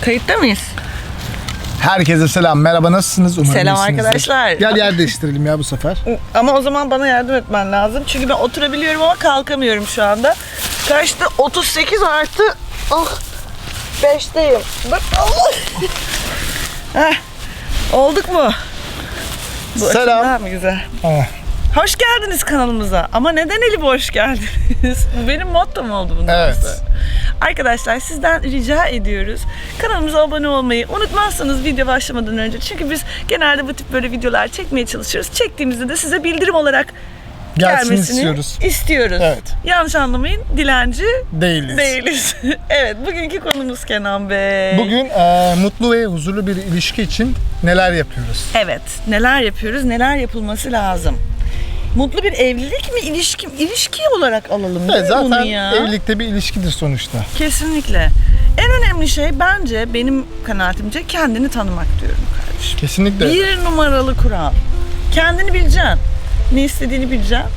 Kayıtta mıyız? Herkese selam, merhaba, nasılsınız? Umarım Selam iyisinizdir. arkadaşlar. Gel yer değiştirelim ya bu sefer. Ama o zaman bana yardım etmen lazım. Çünkü ben oturabiliyorum ama kalkamıyorum şu anda. Kaçtı? 38 artı 5'teyim. Bak Allah. Heh, olduk mu? Bu Selam. açı daha mı güzel? Ah, Hoş geldiniz kanalımıza. Ama neden eli boş geldiniz? Bu benim mottom oldu bundan Evet. sonra. Arkadaşlar sizden rica ediyoruz. Kanalımıza abone olmayı unutmazsanız video başlamadan önce. Çünkü biz genelde bu tip böyle videolar çekmeye çalışıyoruz. Çektiğimizde de size bildirim olarak gelsin gelmesini istiyoruz. Evet. Yanlış anlamayın. Dilenci değiliz. değiliz. Evet. Bugünkü konumuz Kenan Bey. Bugün mutlu ve huzurlu bir ilişki için neler yapıyoruz? Evet. Neler yapıyoruz? Neler yapılması lazım? Mutlu bir evlilik mi, ilişki mi? İlişki olarak alalım değil Evet, mi bunu zaten ya? evlilikte bir ilişkidir sonuçta. Kesinlikle. En önemli şey bence benim kanaatimce kendini tanımak diyorum kardeşim. Kesinlikle. Bir numaralı kural. Kendini bileceksin. Ne istediğini bileceksin.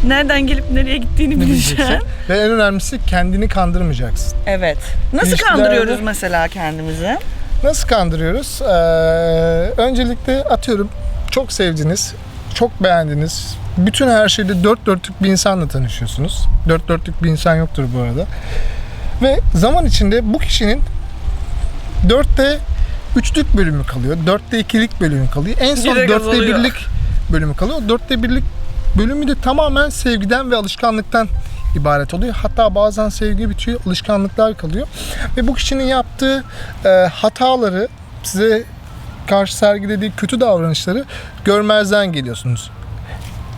Nereden gelip nereye gittiğini bileceksin. Ve en önemlisi kendini kandırmayacaksın. Evet. Nasıl İlişkilerde- kandırıyoruz mesela kendimizi? Nasıl kandırıyoruz? Öncelikle atıyorum, çok sevdiniz, çok beğendiniz. Bütün her şeyde dört dörtlük bir insanla tanışıyorsunuz. Dört dörtlük bir insan yoktur bu arada. Ve zaman içinde bu kişinin 4'te 3'lük bölümü kalıyor. 4'te 2'lik bölümü kalıyor. En son Direkt 4'te azalıyor. 1'lik bölümü kalıyor. 4'te 1'lik bölümü de tamamen sevgiden ve alışkanlıktan ibaret oluyor. Hatta bazen sevgi bitiyor, alışkanlıklar kalıyor. Ve bu kişinin yaptığı hataları, size karşı sergilediği kötü davranışları görmezden geliyorsunuz.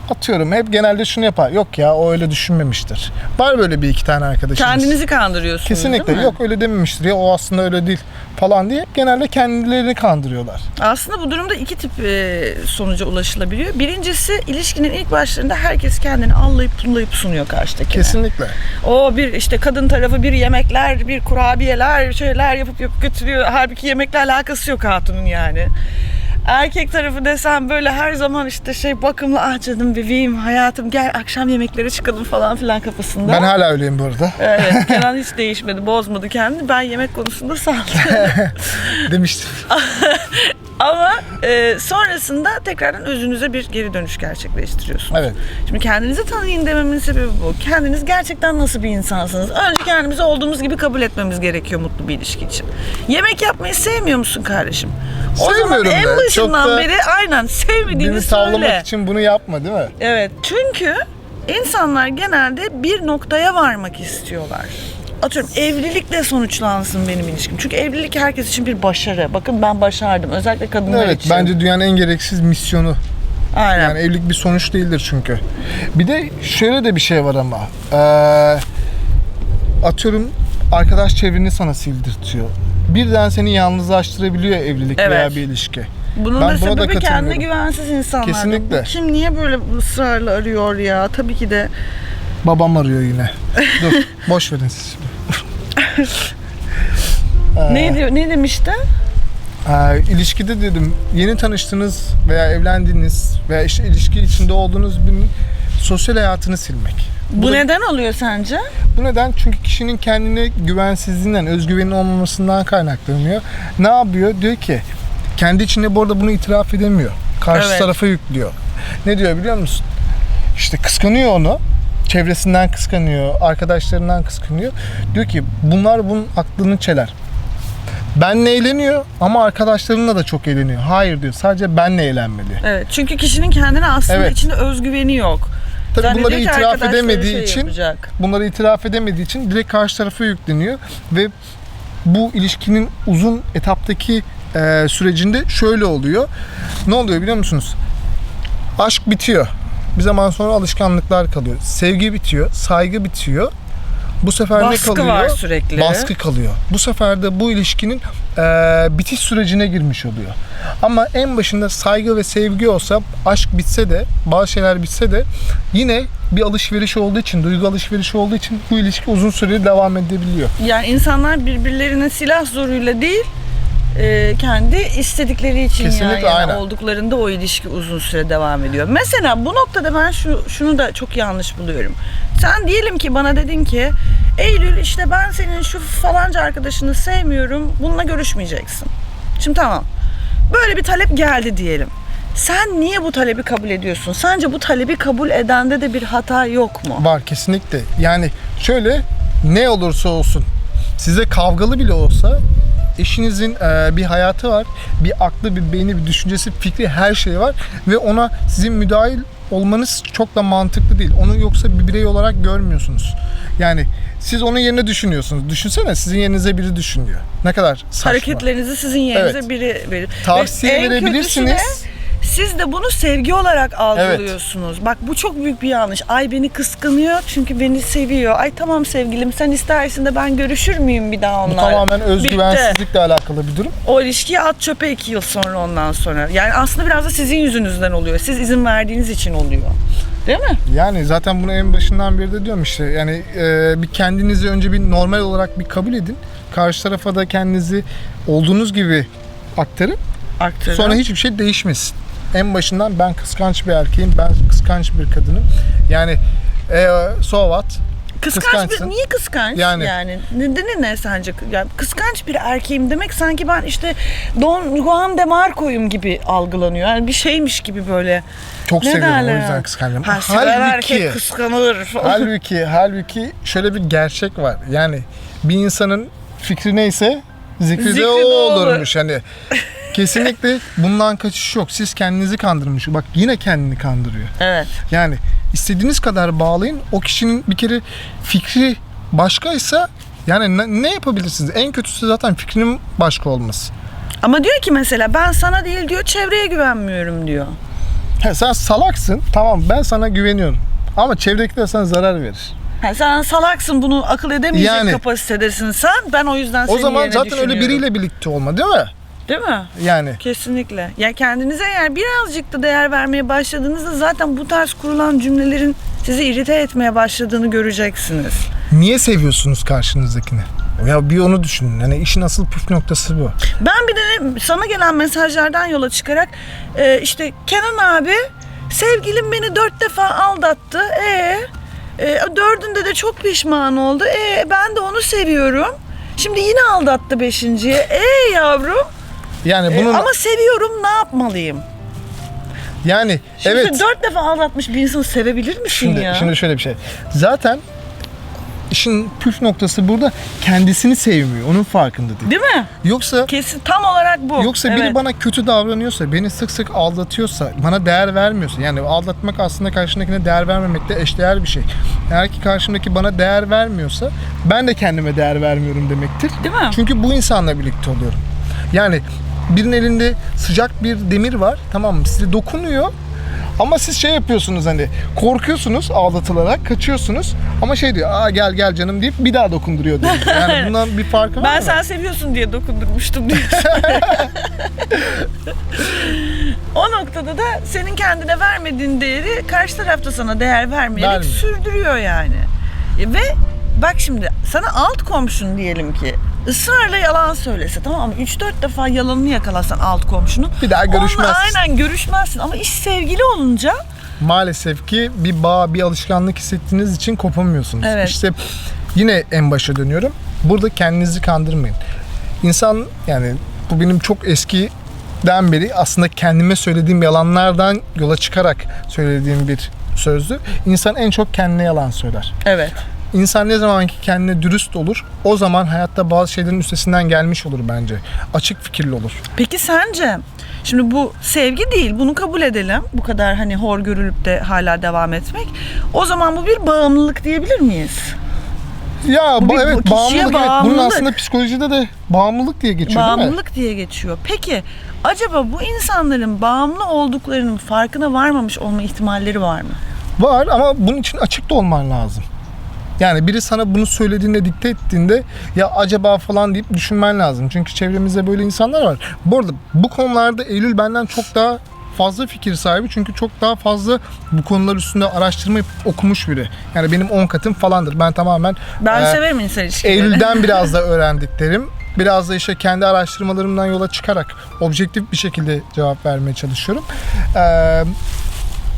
Atıyorum, hep genelde şunu yapar. Yok ya, o öyle düşünmemiştir. Var böyle bir iki tane arkadaşımız. Kendinizi kandırıyorsunuz Kesinlikle değil mi? yok öyle dememiştir ya, o aslında öyle değil falan diye hep genelde kendilerini kandırıyorlar. Aslında bu durumda iki tip sonuca ulaşılabiliyor. Birincisi, ilişkinin ilk başlarında herkes kendini allayıp pullayıp sunuyor karşıdakine. Kesinlikle. O bir işte kadın tarafı bir yemekler, bir kurabiyeler, şeyler yapıp götürüyor. Halbuki yemekle alakası yok hatunun yani. Erkek tarafı desem böyle her zaman işte bakımlı, ah canım bebeğim, hayatım gel akşam yemeklere çıkalım falan filan kafasında. Ben hala öyleyim bu arada. Evet, Kenan hiç değişmedi, bozmadı kendini. Ben yemek konusunda sağladım. Demiştim. Ama sonrasında tekrardan özünüze bir geri dönüş gerçekleştiriyorsunuz. Evet. Şimdi kendinizi tanıyın dememin sebebi bu. Kendiniz gerçekten nasıl bir insansınız? Önce kendimizi olduğumuz gibi kabul etmemiz gerekiyor mutlu bir ilişki için. Yemek yapmayı sevmiyor musun kardeşim? O zaman Sevmiyorum en da. başından Çok da beri aynen sevmediğini Birini tavlamak söyle. için bunu yapma, değil mi? Evet, çünkü insanlar genelde bir noktaya varmak istiyorlar. Atıyorum, evlilikle sonuçlansın benim ilişkim. Çünkü evlilik herkes için bir başarı. Bakın ben başardım. Özellikle kadınlar Evet, için. bence dünyanın en gereksiz misyonu. Aynen. Yani evlilik bir sonuç değildir çünkü. Bir de şöyle de bir şey var ama. Atıyorum, arkadaş çevreni sana sildirtiyor. Birden seni yalnızlaştırabiliyor evlilik Evet. veya bir ilişki. Bunun Ben da buna da sebebi kendine katılmıyorum. güvensiz insanlar. Kesinlikle. Bu kim niye böyle ısrarla arıyor ya? Tabii ki de. Babam arıyor yine. Dur, boş verin siz. Ne demişti? İlişkide dedim, yeni tanıştığınız veya evlendiğiniz veya işte ilişki içinde olduğunuz birinin sosyal hayatını silmek. Bu da- neden oluyor sence? Bu neden? Çünkü kişinin kendine güvensizliğinden, özgüvenin olmamasından kaynaklanıyor. Ne yapıyor? Diyor ki, kendi içinde bu arada bunu itiraf edemiyor. Karşı Evet. tarafa yüklüyor. Ne diyor biliyor musun? İşte kıskanıyor onu. Çevresinden kıskanıyor, arkadaşlarından kıskanıyor. Diyor ki bunlar bunun aklını çeler. Benle eğleniyor ama arkadaşlarımla da çok eğleniyor. Hayır diyor, sadece benle eğlenmeli. Evet. Çünkü kişinin kendine aslında Evet. içinde özgüveni yok. Tabii Zannediyor bunları ki itiraf arkadaşları edemediği için yapacak. bunları itiraf edemediği için direkt karşı tarafa yükleniyor ve bu ilişkinin uzun etaptaki sürecinde şöyle oluyor. Ne oluyor biliyor musunuz? Aşk bitiyor. Bir zaman sonra alışkanlıklar kalıyor. Sevgi bitiyor, saygı bitiyor. Bu sefer Baskı ne kalıyor? var sürekli. Baskı kalıyor. Bu sefer de bu ilişkinin bitiş sürecine girmiş oluyor. Ama en başında saygı ve sevgi olsa, aşk bitse de, bazı şeyler bitse de yine bir alışveriş olduğu için, duygu alışverişi olduğu için bu ilişki uzun süre devam edebiliyor. Yani insanlar birbirlerine silah zoruyla değil, kendi istedikleri için Kesinlikle, yani aynen. olduklarında o ilişki uzun süre devam ediyor. Mesela bu noktada ben şunu da çok yanlış buluyorum. Sen diyelim ki bana dedin ki Eylül işte ben senin şu falanca arkadaşını sevmiyorum, bununla görüşmeyeceksin. Şimdi tamam, böyle bir talep geldi diyelim. Sen niye bu talebi kabul ediyorsun? Sence bu talebi kabul edende de bir hata yok mu? Var kesinlikle. Yani şöyle, ne olursa olsun, size kavgalı bile olsa eşinizin bir hayatı var, bir aklı, bir beyni, bir düşüncesi, fikri, her şey var ve ona sizin müdahil olmanız çok da mantıklı değil. Onu yoksa bir birey olarak görmüyorsunuz. Yani siz onun yerine düşünüyorsunuz. Düşünsene, sizin yerinize biri düşünüyor. Ne kadar saçma. Hareketlerinizi sizin yerinize Evet. biri verir. Tavsiye Ve en verebilirsiniz. kötüsü de siz de bunu sevgi olarak algılıyorsunuz. Bak bu çok büyük bir yanlış. Ay beni kıskanıyor çünkü beni seviyor. Ay tamam sevgilim, sen istersin de ben görüşür müyüm bir daha Bu onlarla? tamamen Bitti. özgüvensizlikle alakalı bir durum. O ilişkiyi at çöpe 2 yıl sonra ondan sonra. Yani aslında biraz da sizin yüzünüzden oluyor. Siz izin verdiğiniz için oluyor. Değil mi? Yani zaten bunu en başından beri de diyorum işte. Yani bir kendinizi önce bir normal olarak bir kabul edin. Karşı tarafa da kendinizi olduğunuz gibi aktarın. Aktarın. Sonra hiçbir şey değişmesin. En başından ben kıskanç bir erkeğim, ben kıskanç bir kadınım. Yani so what? Kıskanç Kıskançsın. niye kıskanç? Yani. Nedeni ne sence? Yani kıskanç bir erkeğim demek sanki ben işte Don Juan de Marco'yum gibi algılanıyor. Yani bir şeymiş gibi böyle. Çok Ne seviyorum, o derler? yüzden kıskanıyorum. Ha, seven erkek kıskanır falan. Halbuki şöyle bir gerçek var. Yani bir insanın fikri neyse zikri Zikri de de o olur. olurmuş. Hani kesinlikle bundan kaçış yok. Siz kendinizi kandırmış. Bak yine kendini kandırıyor. Evet. Yani istediğiniz kadar bağlayın. O kişinin bir kere fikri başkaysa yani ne yapabilirsiniz? En kötüsü zaten fikrinin başka olması. Ama diyor ki mesela ben sana değil diyor, çevreye güvenmiyorum diyor. Sen salaksın. Tamam, ben sana güveniyorum. Ama çevredekiler sana zarar verir. Ha, sen salaksın, bunu akıl edemeyecek Yani. kapasitedesin sen. Ben o yüzden senin O zaman yerine zaten öyle düşünüyorum. biriyle birlikte olma, değil mi? Değil mi? Yani. Kesinlikle. Ya kendinize eğer birazcık da değer vermeye başladığınızda zaten bu tarz kurulan cümlelerin sizi irite etmeye başladığını göreceksiniz. Niye seviyorsunuz karşınızdakini? Ya bir onu düşünün. Yani işin asıl püf noktası bu. Ben bir de sana gelen mesajlardan yola çıkarak işte Kenan abi sevgilim beni 4 defa aldattı. Dördünde de çok pişman oldu. Ben de onu seviyorum. Şimdi yine aldattı 5.'ye. Yavrum. Yani bunun Ama seviyorum, ne yapmalıyım? yani Şimdi evet. 4 defa aldatmış bir insanı sevebilir misin ya? Şimdi şöyle bir şey. Zaten işin püf noktası burada, kendisini sevmiyor. Onun farkında değil. Değil mi? Yoksa Kesin tam olarak bu. Yoksa biri Evet. bana kötü davranıyorsa, beni sık sık aldatıyorsa, bana değer vermiyorsa, yani aldatmak aslında karşındakine değer vermemekle eşdeğer bir şey. Eğer ki karşımdaki bana değer vermiyorsa, ben de kendime değer vermiyorum demektir. Değil mi? Çünkü bu insanla birlikte oluyorum. Yani birinin elinde sıcak bir demir var, tamam mı? Size dokunuyor. Ama siz şey yapıyorsunuz, hani korkuyorsunuz, aldatılarak kaçıyorsunuz, ama şey diyor, gel canım deyip bir daha dokunduruyor diyor. Yani bundan bir farkı var Ben mı? sen seviyorsun diye dokundurmuştum diyorsun. O noktada da senin kendine vermediğin değeri karşı tarafta sana değer vermeyerek Vermiyor. sürdürüyor yani. Ve bak şimdi sana alt komşun diyelim ki ısrarla yalan söylese, tamam mı? 3-4 defa yalanını yakalasan alt komşunun. Bir daha görüşmezsin. Onunla aynen görüşmezsin ama iş sevgili olunca Maalesef ki bir bağ, bir alışkanlık hissettiğiniz için kopamıyorsunuz. Evet. İşte yine en başa dönüyorum. Burada kendinizi kandırmayın. İnsan, yani bu benim çok eskiden beri aslında kendime söylediğim yalanlardan yola çıkarak söylediğim bir sözdü. İnsan en çok kendine yalan söyler. evet. İnsan ne zaman ki kendine dürüst olur, o zaman hayatta bazı şeylerin üstesinden gelmiş olur bence. Açık fikirli olur. Peki sence şimdi bu sevgi değil, bunu kabul edelim. Bu kadar hani hor görülüp de hala devam etmek. O zaman bu bir bağımlılık diyebilir miyiz? Ya Bu bir evet, kişiye bağımlılık. Evet, bunun bağımlılık. aslında psikolojide de bağımlılık diye geçiyor, değil mi? Bağımlılık diye geçiyor. Peki acaba bu insanların bağımlı olduklarının farkına varmamış olma ihtimalleri var mı? Var, ama bunun için açık da olman lazım. Yani biri sana bunu söylediğinde, dikte ettiğinde ya acaba falan deyip düşünmen lazım. Çünkü çevremizde böyle insanlar var. Bu arada bu konularda Eylül benden çok daha fazla fikir sahibi. Çünkü çok daha fazla bu konular üstünde araştırma yapıp okumuş biri. Yani benim 10 katım falandır. Ben tamamen Ben severim insan ilişkilerini. Eylül'den biraz da öğrendiklerim. Biraz da işte kendi araştırmalarımdan yola çıkarak objektif bir şekilde cevap vermeye çalışıyorum.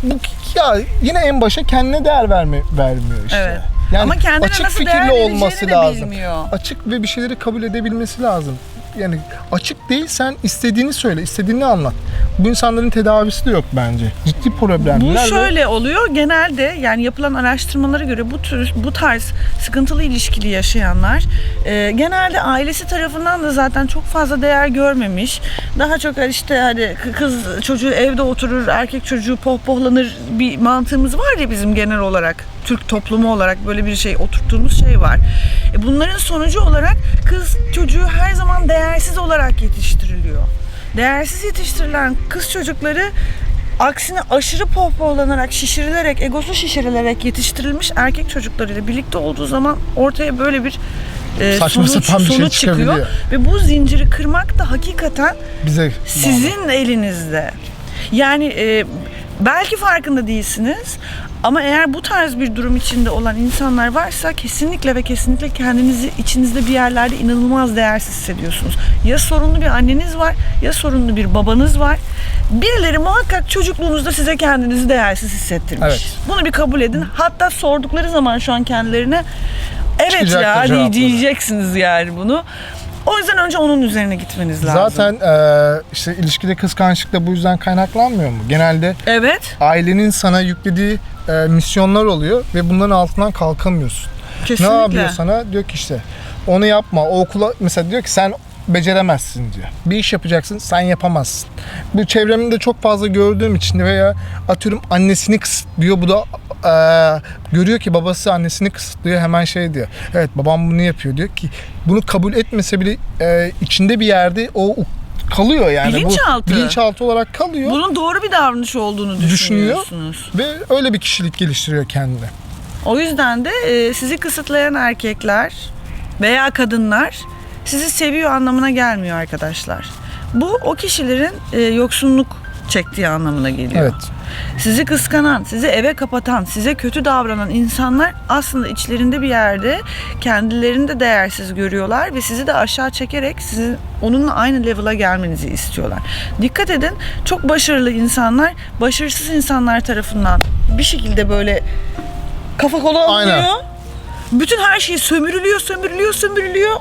Bu ya yine en başa kendine değer vermiyor işte. Evet. Yani Ama kendine açık nasıl fikirli değer olması vereceğini de lazım. bilmiyor. Açık ve bir şeyleri kabul edebilmesi lazım. Yani açık değilsen istediğini söyle, istediğini anlat. Bu insanların tedavisi de yok bence. Ciddi problemler. Bu şöyle oluyor. Genelde yani yapılan araştırmalara göre bu tarz sıkıntılı ilişkili yaşayanlar genelde ailesi tarafından da zaten çok fazla değer görmemiş. Daha çok işte hani kız çocuğu evde oturur, erkek çocuğu pohpohlanır bir mantığımız var ya bizim genel olarak. Türk toplumu olarak böyle bir şey oturttuğumuz şey var. Bunların sonucu olarak kız çocuğu her zaman değersiz olarak yetiştiriliyor. Değersiz yetiştirilen kız çocukları aksine aşırı pohpohlanarak, şişirilerek, egosu şişirilerek yetiştirilmiş erkek çocuklarıyla birlikte olduğu zaman ortaya böyle bir saçma sapan bir şey sonuç çıkabiliyor. çıkıyor. Ve bu zinciri kırmak da hakikaten Bize sizin elinizde. Yani belki farkında değilsiniz ama eğer bu tarz bir durum içinde olan insanlar varsa kesinlikle ve kesinlikle kendinizi içinizde bir yerlerde inanılmaz değersiz hissediyorsunuz. Ya sorunlu bir anneniz var ya sorunlu bir babanız var. Birileri muhakkak çocukluğunuzda size kendinizi değersiz hissettirmiş. Evet. Bunu bir kabul edin. Hatta sordukları zaman şu an kendilerine evet Çıkacaktır ya cevapları. diyeceksiniz yani bunu. O yüzden önce onun üzerine gitmeniz lazım. zaten işte ilişkide kıskançlık da bu yüzden kaynaklanmıyor mu? Genelde Evet. ailenin sana yüklediği misyonlar oluyor ve bunların altından kalkamıyorsun. Kesinlikle. Ne yapıyor sana? Diyor ki işte onu yapma. O okula mesela diyor ki sen beceremezsin diyor. Bir iş yapacaksın, sen yapamazsın. Bu çevremde çok fazla gördüğüm için veya atıyorum annesini kısıtlıyor. Bu da görüyor ki babası annesini kısıtlıyor, hemen şey diyor. Evet, babam bunu yapıyor diyor ki bunu kabul etmese bile içinde bir yerde o kalıyor yani. Bilinçaltı. Bu bilinçaltı olarak kalıyor. Bunun doğru bir davranış olduğunu düşünüyorsunuz. Ve öyle bir kişilik geliştiriyor kendine. O yüzden de sizi kısıtlayan erkekler veya kadınlar sizi seviyor anlamına gelmiyor arkadaşlar. Bu o kişilerin yoksunluk çektiği anlamına geliyor. Evet. Sizi kıskanan, sizi eve kapatan, size kötü davranan insanlar aslında içlerinde bir yerde kendilerini de değersiz görüyorlar ve sizi de aşağı çekerek sizin onunla aynı level'a gelmenizi istiyorlar. Dikkat edin, çok başarılı insanlar başarısız insanlar tarafından bir şekilde böyle kafa kola alınıyor. Aynen. Bütün her şey sömürülüyor.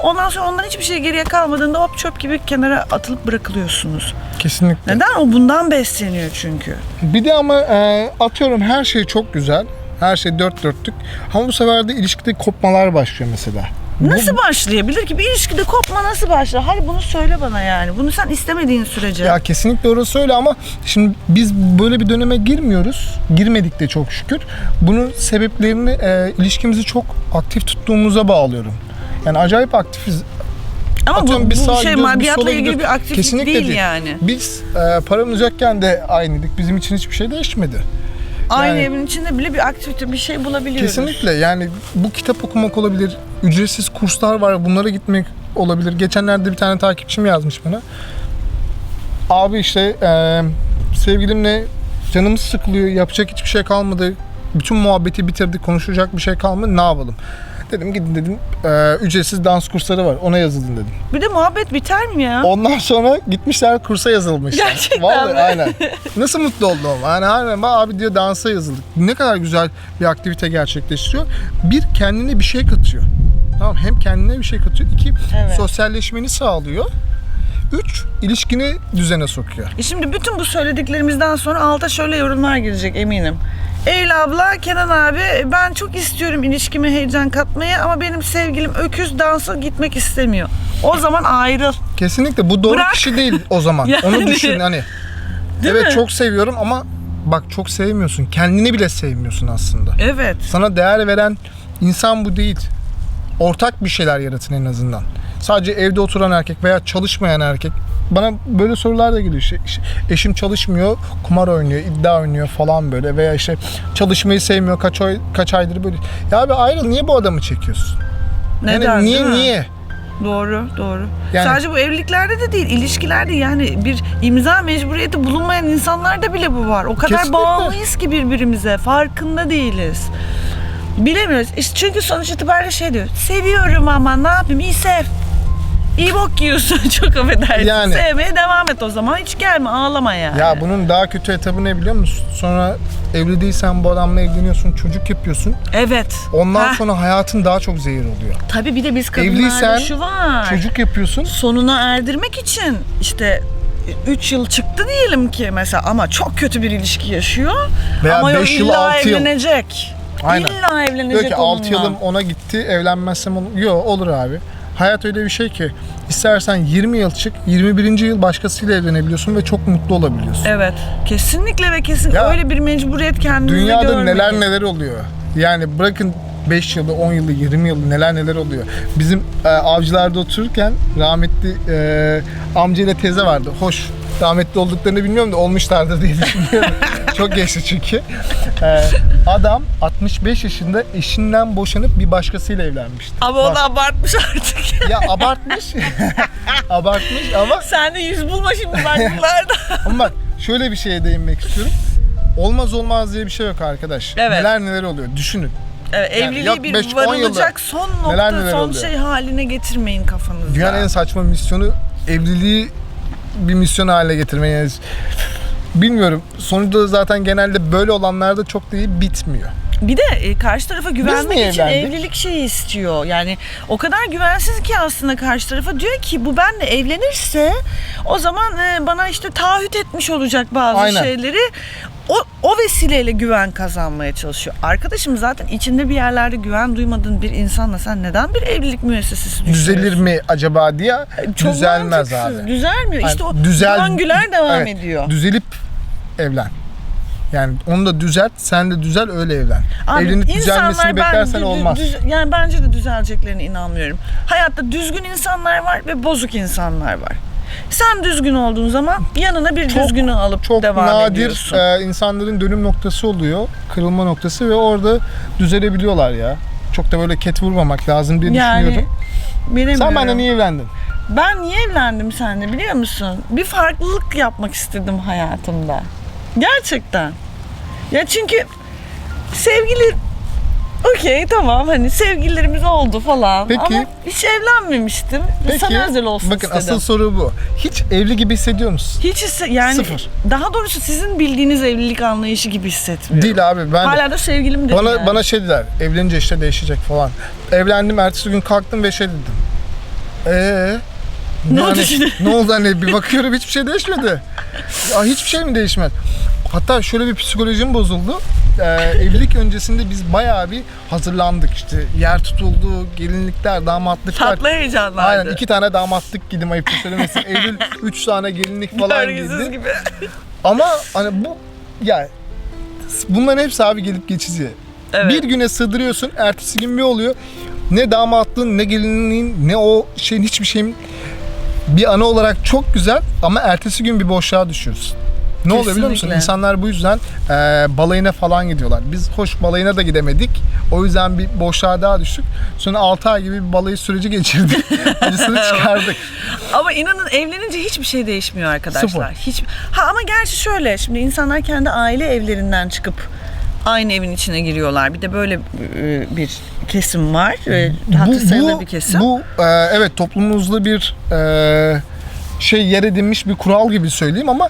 Ondan sonra ondan hiçbir şey geriye kalmadığında hop çöp gibi kenara atılıp bırakılıyorsunuz. Kesinlikle. Neden? O bundan besleniyor çünkü. Bir de ama atıyorum her şey çok güzel. Her şey dört dörtlük. Ama bu sefer de ilişkide kopmalar başlıyor mesela. Nasıl başlayabilir ki? Bir ilişkide kopma nasıl başlar? Hayır, bunu söyle bana yani. Bunu sen istemediğin sürece. Ya kesinlikle orası öyle ama şimdi biz böyle bir döneme girmiyoruz. Girmedik de çok şükür. Bunun sebeplerini ilişkimizi çok aktif tuttuğumuza bağlıyorum. Yani acayip aktifiz. Ama Atıyorum, biz bu sağa şey gidiyoruz, biz maddiyatla sola ilgili gidiyoruz. bir aktiflik Kesinlikle değil yani. Biz paramız yokken de aynıydık. Bizim için hiçbir şey değişmedi. Aynı Yani- evin içinde bile bir aktivite, bir şey bulabiliyoruz. Kesinlikle, yani bu kitap okumak olabilir, ücretsiz kurslar var, bunlara gitmek olabilir. Geçenlerde bir tane takipçim yazmış bana. Abi işte sevgilimle canımız sıkılıyor, yapacak hiçbir şey kalmadı. Bütün muhabbeti bitirdik, konuşacak bir şey kalmadı, ne yapalım? Dedim gidin dedim, ücretsiz dans kursları var, ona yazılın dedim. Bir de muhabbet biter mi ya? Ondan sonra gitmişler kursa yazılmışlar. Gerçekten Vallahi mi? aynen. Nasıl mutlu oldum. Aynen abi diyor, dansa yazıldık. Ne kadar güzel bir aktivite gerçekleştiriyor. Bir, kendine bir şey katıyor. Tamam, hem kendine bir şey katıyor. İki, Evet. sosyalleşmeni sağlıyor. Üç, ilişkini düzene sokuyor. Şimdi bütün bu söylediklerimizden sonra alta şöyle yorumlar girecek eminim. Eylül abla, Kenan abi, ben çok istiyorum ilişkime heyecan katmayı ama benim sevgilim öküz, dansa gitmek istemiyor. O zaman ayrıl. Kesinlikle bu doğru Bırak. kişi değil o zaman. Yani. Onu düşün hani. Değil Evet mi? çok seviyorum ama bak çok sevmiyorsun. Kendini bile sevmiyorsun aslında. Evet. Sana değer veren insan bu değil. Ortak bir şeyler yaratın en azından. Sadece evde oturan erkek veya çalışmayan erkek. Bana böyle sorular da geliyor. İşte eşim çalışmıyor, kumar oynuyor, iddia oynuyor falan böyle. Veya işte çalışmayı sevmiyor, kaç aydır böyle. Ya abi ayrıl, niye bu adamı çekiyorsun? Neden? Yani değil mi? niye? Doğru. Yani- Sadece bu evliliklerde de değil, ilişkilerde yani bir imza mecburiyeti bulunmayan insanlarda bile bu var. O kadar Kesinlikle. bağımlıyız ki birbirimize, farkında değiliz. Bilemiyoruz. İşte çünkü sonuç itibariyle şey diyor, seviyorum ama ne yapayım, iyi sev. İyi bok yiyorsun çok affedersin. Yani. Sevmeye devam et o zaman. Hiç gelme ağlama yani. Ya bunun daha kötü etabı ne biliyor musun? Sonra evli değilsen bu adamla evleniyorsun, çocuk yapıyorsun. Evet. Ondan Heh. sonra hayatın daha çok zehir oluyor. Tabii bir de biz kadınlarda Evliysen şu var. çocuk yapıyorsun. Sonuna erdirmek için işte 3 yıl çıktı diyelim ki mesela ama çok kötü bir ilişki yaşıyor. Veya ama 5 yıl, illa 6 yıl. evlenecek. Aynen. İlla evlenecek Diyor ki 6 onunla. yılım ona gitti, evlenmezsem yok olur abi. Hayat öyle bir şey ki istersen 20 yıl çık, 21. yıl başkasıyla evlenebiliyorsun ve çok mutlu olabiliyorsun. Evet. Kesinlikle ve kesin Ya, öyle bir mecburiyet kendinize dünyada görmeyin. neler oluyor. Yani bırakın 5 yılı, 10 yılı, 20 yılı neler oluyor. Bizim avcılarda otururken rahmetli amcayla teyze vardı. Hoş, rahmetli olduklarını bilmiyorum da olmuşlardır diye düşünüyorum. Çok geçti çünkü. Adam 65 yaşında eşinden boşanıp bir başkasıyla evlenmişti. Ama o da abartmış artık. Ya abartmış. Abartmış ama Sen de yüz bulma şimdi başlıklarda. ama bak şöyle bir şeye değinmek istiyorum. Olmaz olmaz diye bir şey yok arkadaş. Evet. Neler oluyor düşünün. Evet, Yani evliliği yok, bir 5-10 varılacak son neler nokta, son oluyor. şey haline getirmeyin kafanızda. Dünyanın en saçma misyonu evliliği bir misyon haline getirmeyi. Yani bilmiyorum. Sonuçta zaten genelde böyle olanlarda çok da iyi bitmiyor. Bir de karşı tarafa güvenmek niye için evlendik? evlilik şeyi istiyor. Yani o kadar güvensiz ki aslında karşı tarafa diyor ki bu benle evlenirse o zaman bana işte taahhüt etmiş olacak bazı Aynen. şeyleri. O vesileyle güven kazanmaya çalışıyor. Arkadaşım zaten içinde bir yerlerde güven duymadığın bir insanla sen neden bir evlilik müessesesi düşünüyorsun? Düzelir mi acaba diye Çok düzelmez mantıksız. abi. Düzelmiyor. Yani İşte o döngüler devam evet, ediyor. Düzelip evlen. Yani onu da düzelt, sen de düzel öyle evlen. Abi, Evlenip insanlar düzelmesini beklersen olmaz. Yani bence de düzeleceklerine inanmıyorum. Hayatta düzgün insanlar var ve bozuk insanlar var. Sen düzgün olduğun zaman yanına bir düzgünü alıp Çok devam nadir ediyorsun. insanların dönüm noktası oluyor, kırılma noktası ve orada düzelebiliyorlar ya. Çok da böyle ket vurmamak lazım diye düşünüyorum. Bilemiyorum. Sen benimle niye evlendin? Ben niye evlendim seninle biliyor musun? Bir farklılık yapmak istedim hayatımda. Gerçekten. Ya çünkü sevgili okey tamam hani sevgililerimiz oldu falan Peki. ama hiç evlenmemiştim. Sana özel olsun bakın istedim. asıl soru bu. Hiç evli gibi hissediyor musun? Hiç yani Sıfır. daha doğrusu sizin bildiğiniz evlilik anlayışı gibi hissetmiyorum. Değil abi. Ben Hala da sevgilim dedim yani. bana şey dediler. Evlenince işte değişecek falan. Evlendim, ertesi gün kalktım ve şey dedim. Ne oldu hani, şimdi? ne oldu hani bir bakıyorum hiçbir şey değişmedi. Ya hiçbir şey mi değişmedi? Hatta şöyle bir psikolojim bozuldu. Evlilik öncesinde biz bayağı bir hazırlandık işte. Yer tutuldu, gelinlikler, damatlıklar. Tatlı heyecanlardı. Aynen 2 tane damatlık giydim ayıptır söylemesin. Eylül 3 tane gelinlik falan Görgüsüz giydi. gibi. Ama hani bu ya bunların hepsi abi gelip geçici. Evet. Bir güne sığdırıyorsun, ertesi gün bir oluyor. Ne damatlığın, ne gelinliğin, ne o şeyin hiçbir şeyin bir anı olarak çok güzel ama ertesi gün bir boşluğa düşüyorsun. Ne oluyor biliyor musun? Kesinlikle. İnsanlar bu yüzden balayına falan gidiyorlar. Biz hoş balayına da gidemedik. O yüzden bir boşluğa daha düştük. Sonra 6 ay gibi bir balayı süreci geçirdik. Acısını çıkardık. Ama inanın evlenince hiçbir şey değişmiyor arkadaşlar. Sıfır. Hiç. Ama gerçi şöyle şimdi insanlar kendi aile evlerinden çıkıp aynı evin içine giriyorlar. Bir de böyle bir kesim var. Hatır sayılır bir kesim. Bu evet toplumumuzda bir şey yer edinmiş bir kural gibi söyleyeyim ama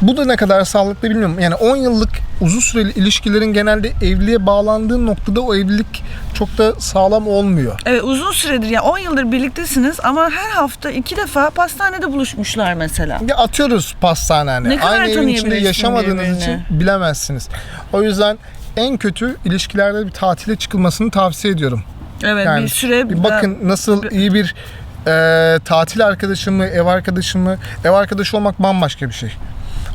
bu da ne kadar sağlıklı bilmiyorum. Yani 10 yıllık uzun süreli ilişkilerin genelde evliliğe bağlandığı noktada o evlilik çok da sağlam olmuyor. Evet uzun süredir yani 10 yıldır birliktesiniz ama her hafta 2 defa pastanede buluşmuşlar mesela. Ya atıyoruz pastane hani. Ne kadar Aynı evin içinde tanıyabilirsin yaşamadığınız birbirini? için bilemezsiniz. O yüzden en kötü ilişkilerde bir tatile çıkılmasını tavsiye ediyorum. Evet Yani bir süre bir bakın nasıl iyi bir tatil arkadaşı mı, ev arkadaşı mı? Ev arkadaşı olmak bambaşka bir şey.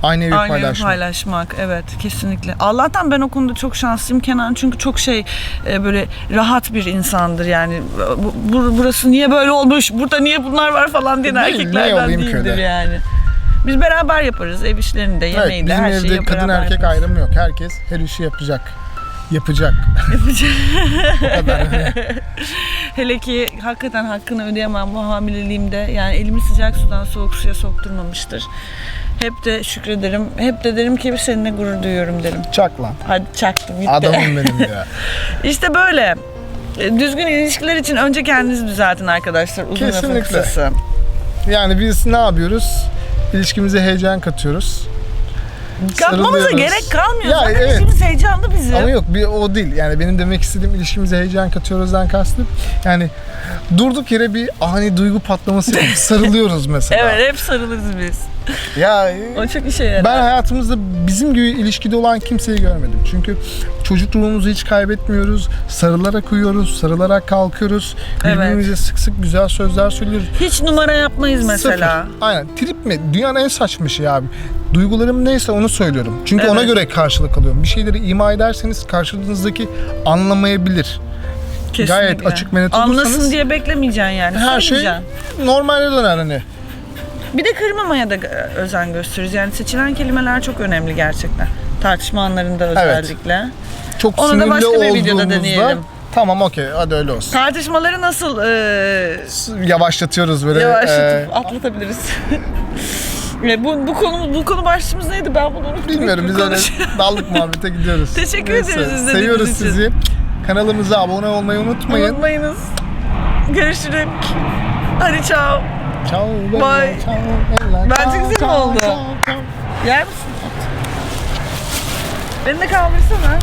Aynı evi aynı evi paylaşmak. paylaşmak evet kesinlikle. Allah'tan ben o konuda çok şanslıyım Kenan çünkü çok böyle rahat bir insandır yani burası niye böyle olmuş burada niye bunlar var falan diyen Niye erkeklerden olayım değildir köyde? yani. Biz beraber yaparız ev işlerini de Evet, yemeği de bizim her şeyi evde kadın beraber erkek yaparız. ayrımı yok. Herkes her işi yapacak. Yapacak. O kadar. Hele ki hakikaten hakkını ödeyemem bu hamileliğimde yani elimi sıcak sudan soğuk suya sokturmamıştır. Hep de şükrederim. Hep de derim ki seninle gurur duyuyorum derim. Çak lan. Hadi çaktım gitti. Adamım benim ya. İşte böyle. Düzgün ilişkiler için önce kendinizi düzeltin arkadaşlar. Uzun lafın Kesinlikle. kısası. Yani biz ne yapıyoruz? İlişkimize heyecan katıyoruz. Katmamıza Sarılıyoruz. gerek kalmıyor. Ya, Zaten evet. işimiz heyecanlı bizim. Ama yok o değil. Yani benim demek istediğim ilişkimize heyecan katıyoruzdan kastım. Yani durduk yere bir ani duygu patlaması yapıp sarılıyoruz mesela. Evet, hep sarılırız biz. Ya O çok işe yarar. ben hayatımızda bizim gibi ilişkide olan kimseyi görmedim. Çünkü çocukluğumuzu hiç kaybetmiyoruz. Sarılarak uyuyoruz, sarılarak kalkıyoruz. Birbirimize sık sık güzel sözler söylüyoruz. Hiç numara yapmayız mesela. Sıfır. Aynen. Trip mi? Dünyanın en saçma şeyi abi. Duygularım neyse onu söylüyorum. Çünkü ona Evet. göre karşılık alıyorum. Bir şeyleri ima ederseniz karşınızdaki anlamayabilir. Kesinlikle. Gayet açık ve net Anlasın olursanız diye beklemeyeceksin yani. her şey Söyleyeceksin. normale döner hani. Bir de kırmamaya da özen gösteririz. Yani seçilen kelimeler çok önemli gerçekten. Tartışma anlarında özellikle. Çok Onu da sinirli başka bir videoda olduğumuzda deneyelim. tamam okey hadi öyle olsun. Tartışmaları nasıl Yavaşlatıyoruz böyle. yavaşlatıp atlatabiliriz? Bu konu başlığımız neydi? Ben bunu unuttum. Bilmiyorum biz öyle Konuş- dallık muhabbete gidiyoruz. Teşekkür ederiz izlediğiniz Seviyoruz için. sizi. Kanalımıza abone olmayı unutmayın. Unutmayınız. Görüşürüz. Hadi ciao. Ciao. Bye. Ciao. Bence güzel oldu. Ciao, ciao. Yer misin? Beni de kaldırsana.